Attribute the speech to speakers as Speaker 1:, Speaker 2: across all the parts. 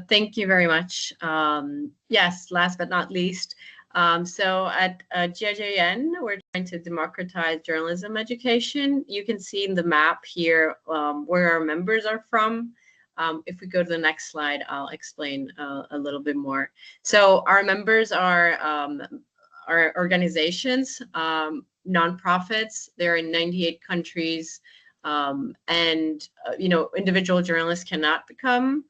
Speaker 1: Thank you very much. Yes, last but not least, so at GIJN, we're trying to democratize journalism education. You can see in the map here where our members are from. If we go to the next slide, I'll explain a little bit more. So our members are organizations, nonprofits. They're in 98 countries, and individual journalists cannot become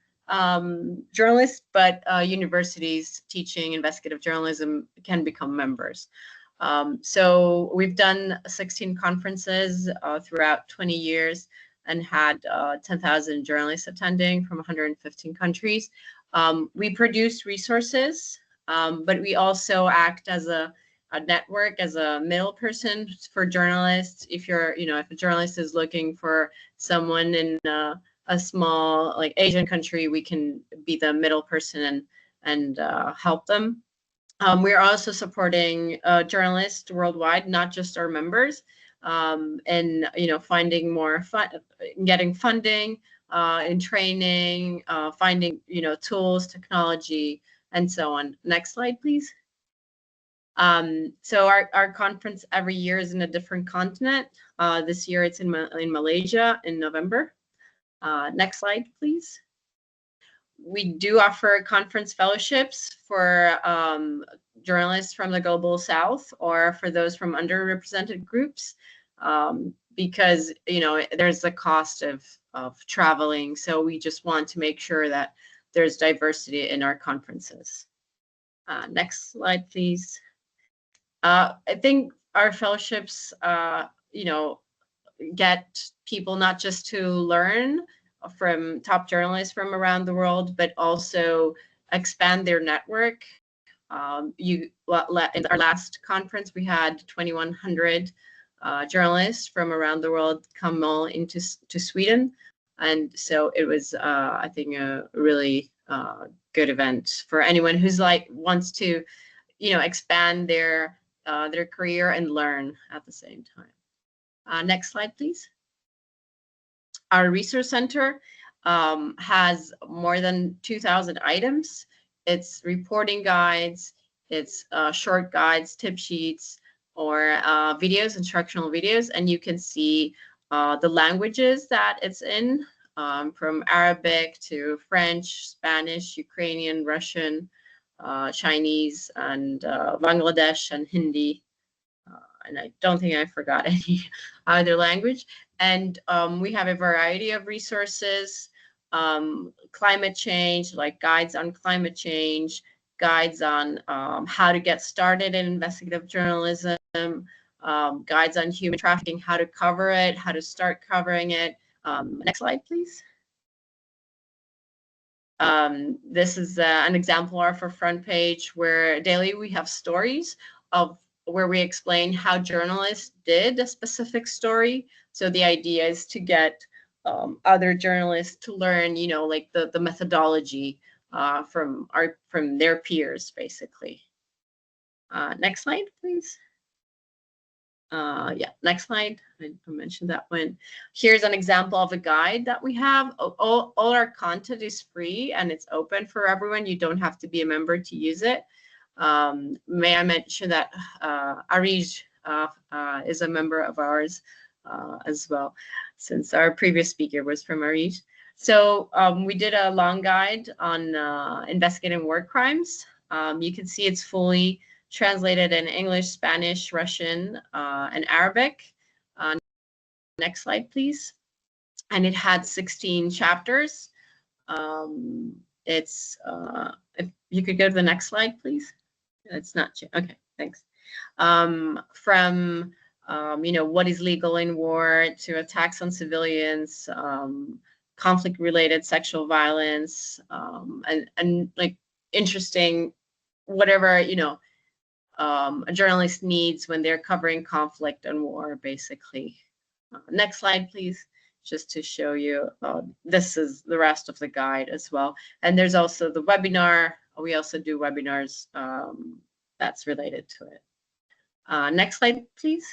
Speaker 1: journalists, but universities teaching investigative journalism can become members. So we've done 16 conferences throughout 20 years and had 10,000 journalists attending from 115 countries. We produce resources, but we also act as a network, as a middle person for journalists. If if a journalist is looking for someone in a small Asian country, we can be the middle person and help them. We're also supporting journalists worldwide, not just our members, and finding more getting funding, in training, finding tools, technology, and so on. Next slide, please. So our conference every year is in a different continent. This year it's in Malaysia in November. Next slide, please. We do offer conference fellowships for journalists from the Global South or for those from underrepresented groups, because there's the cost of traveling. So we just want to make sure that there's diversity in our conferences. Next slide, please. I think our fellowships, get people not just to learn from top journalists from around the world, but also expand their network. In our last conference, we had 2,100 journalists from around the world come all into Sweden, and so it was, I think, a really good event for anyone who's wants to, expand their career and learn at the same time. Next slide, please. Our resource center has more than 2,000 items. It's reporting guides, it's short guides, tip sheets, or videos, instructional videos, and you can see the languages that it's in, from Arabic to French, Spanish, Ukrainian, Russian, Chinese, and Bangladesh, and Hindi. And I don't think I forgot any other language. And we have a variety of resources, climate change, like guides on climate change, guides on how to get started in investigative journalism, guides on human trafficking, how to cover it, how to start covering it. Next slide, please. This is an example of our front page where daily we have stories of where we explain how journalists did a specific story. So the idea is to get other journalists to learn, the methodology from their peers, basically. Next slide, please. Yeah, next slide. I mentioned that one. Here's an example of a guide that we have. All our content is free and it's open for everyone. You don't have to be a member to use it. May I mention that Arij is a member of ours as well, since our previous speaker was from Arij. So we did a long guide on investigating war crimes. You can see it's fully translated in English, Spanish, Russian, and Arabic. Next slide, please. And it had 16 chapters. If you could go to the next slide, please. It's not, okay, thanks. From, what is legal in war to attacks on civilians, conflict-related sexual violence, and like interesting, whatever, a journalist needs when they're covering conflict and war, basically. Next slide, please, just to show you. This is the rest of the guide as well. And there's also the webinar. We also do webinars that's related to it. Next slide, please.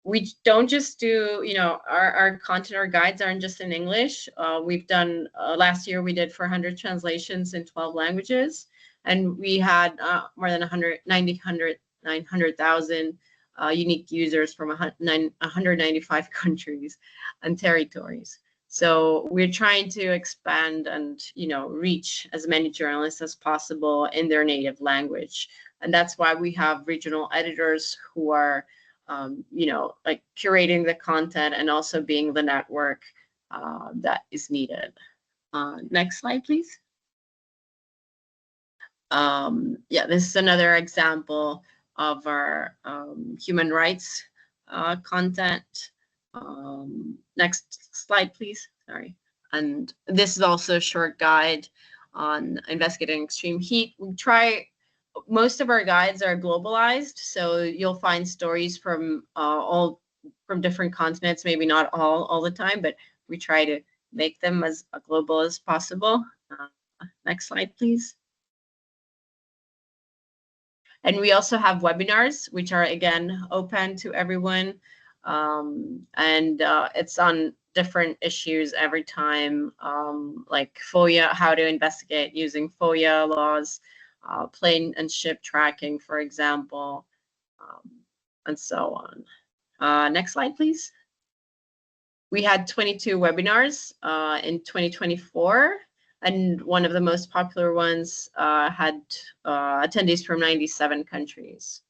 Speaker 1: we don't just do, our content, our guides aren't just in English. We've done, last year we did 400 translations in 12 languages, and we had more than 900,000 unique users from 195 countries and territories. So we're trying to expand and, reach as many journalists as possible in their native language. And that's why we have regional editors who are, like curating the content and also being the network that is needed. Next slide, please. Yeah, this is another example of our human rights content. Next slide, please. Sorry. And this is also a short guide on investigating extreme heat. We try, most of our guides are globalized, so you'll find stories from from different continents, maybe not all the time, but we try to make them as global as possible. Next slide, please. And we also have webinars, which are, again, open to everyone. And it's on different issues every time, like FOIA, how to investigate using FOIA laws, plane and ship tracking, for example, and so on. Next slide, please. We had 22 webinars in 2024. And one of the most popular ones had attendees from 97 countries.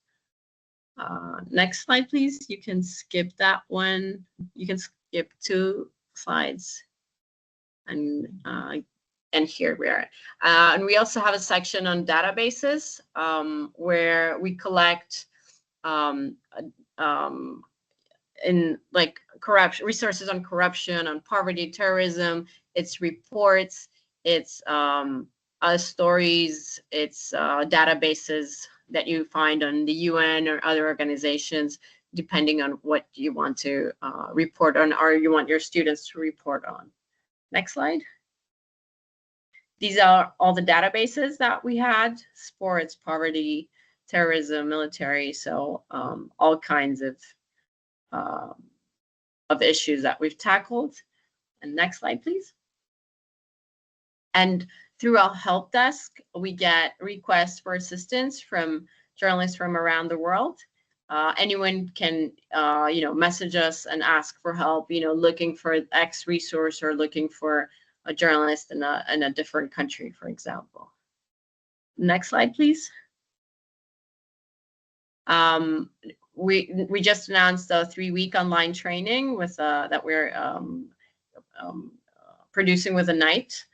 Speaker 1: Next slide, please. You can skip that one. You can skip 2 slides. And here we are. And we also have a section on databases where we collect in like corruption, resources on corruption, on poverty, terrorism, its reports, it's stories, it's databases that you find on the UN or other organizations, depending on what you want to report on or you want your students to report on. Next slide. These are all the databases that we had: sports, poverty, terrorism, military, so all kinds of issues that we've tackled. And next slide, please. And through our help desk, we get requests for assistance from journalists from around the world. Anyone can, message us and ask for help, looking for X resource or looking for a journalist in a different country, for example. Next slide, please. We just announced a 3-week online training with that we're producing with the Knight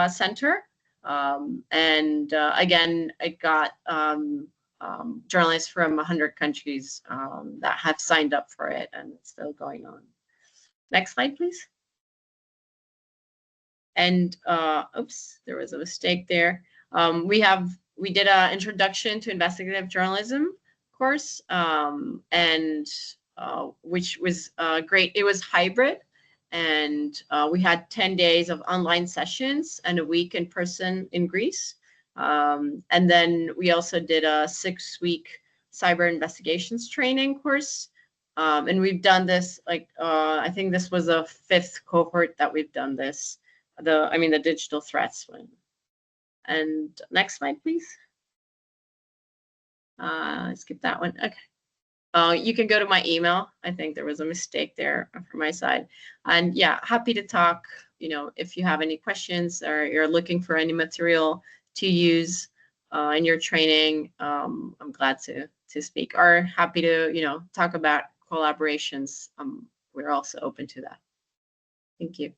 Speaker 1: Center, and again, it got journalists from 100 countries that have signed up for it, and it's still going on. Next slide, please. And oops, there was a mistake there. We did an introduction to investigative journalism course, and which was great. It was hybrid, and we had 10 days of online sessions and a week in person in Greece. And then we also did a 6-week cyber investigations training course. And we've done this, like, I think this was a 5th cohort that we've done this, the digital threats one. And next slide, please. Skip that one. Okay. You can go to my email. I think there was a mistake there from my side. And yeah, happy to talk, if you have any questions or you're looking for any material to use in your training. I'm glad to speak, or happy to, talk about collaborations. We're also open to that. Thank you.